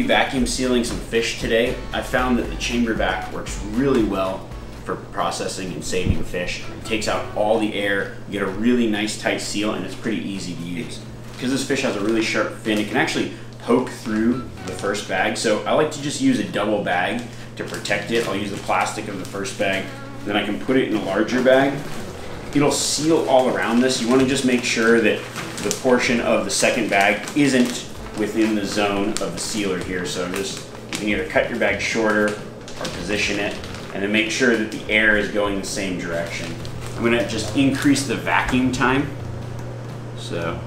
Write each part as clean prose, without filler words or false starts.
be vacuum sealing some fish today. I found that the chamber vac works really well for processing and saving fish. It takes out all the air, you get a really nice tight seal, and it's pretty easy to use. Because this fish has a really sharp fin, it can actually poke through the first bag, so I like to just use a double bag to protect it. I'll use the plastic of the first bag, then I can put it in a larger bag. It'll seal all around this. You want to just make sure that the portion of the second bag isn't within the zone of the sealer here, so just you can either cut your bag shorter or position it, and then make sure that the air is going the same direction. I'm gonna just increase the vacuum time. So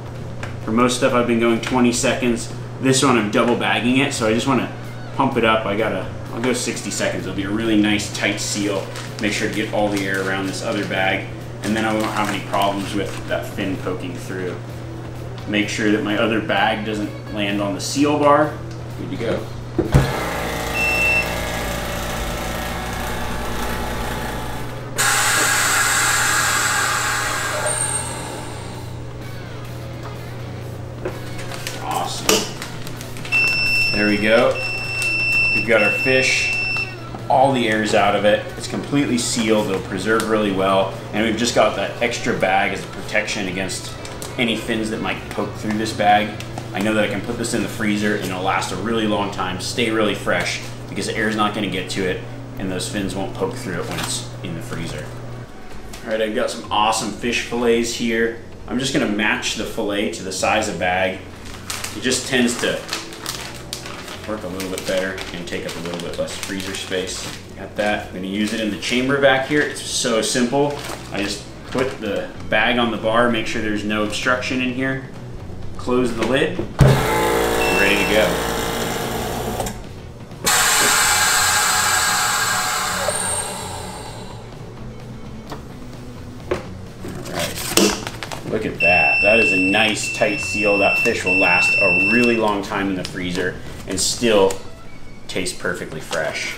for most stuff I've been going 20 seconds. This one I'm double bagging it, so I just wanna pump it up. I'll go 60 seconds. It'll be a really nice tight seal. Make sure to get all the air around this other bag, and then I won't have any problems with that fin poking through. Make sure that my other bag doesn't land on the seal bar. Good to go. There we go. We've got our fish. All the air's out of it. It's completely sealed. It'll preserve really well. And we've just got that extra bag as a protection against any fins that might poke through this bag. I know that I can put this in the freezer and it'll last a really long time, stay really fresh, because the air's not gonna get to it and those fins won't poke through it when it's in the freezer. All right, I've got some awesome fish fillets here. I'm just gonna match the fillet to the size of bag. It just tends to work a little bit better and take up a little bit less freezer space. Got that. I'm going to use it in the chamber vac here. It's so simple. I just put the bag on the bar, make sure there's no obstruction in here, close the lid, and ready to go. Alright, look at that. That is a nice tight seal. That fish will last a really long time in the freezer and still taste perfectly fresh.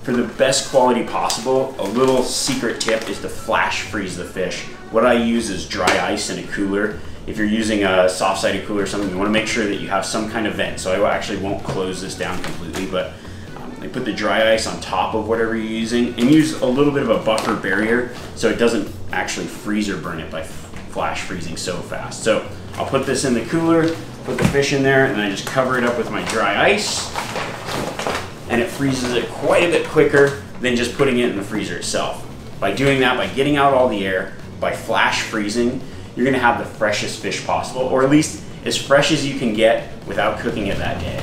For the best quality possible, a little secret tip is to flash freeze the fish. What I use is dry ice in a cooler. If you're using a soft-sided cooler or something, you want to make sure that you have some kind of vent. So I actually won't close this down completely, but I put the dry ice on top of whatever you're using and use a little bit of a buffer barrier so it doesn't actually freeze or burn it by flash freezing so fast. So I'll put this in the cooler, put the fish in there, and I just cover it up with my dry ice, and it freezes it quite a bit quicker than just putting it in the freezer itself. By doing that, by getting out all the air, by flash freezing, you're gonna have the freshest fish possible, or at least as fresh as you can get without cooking it that day.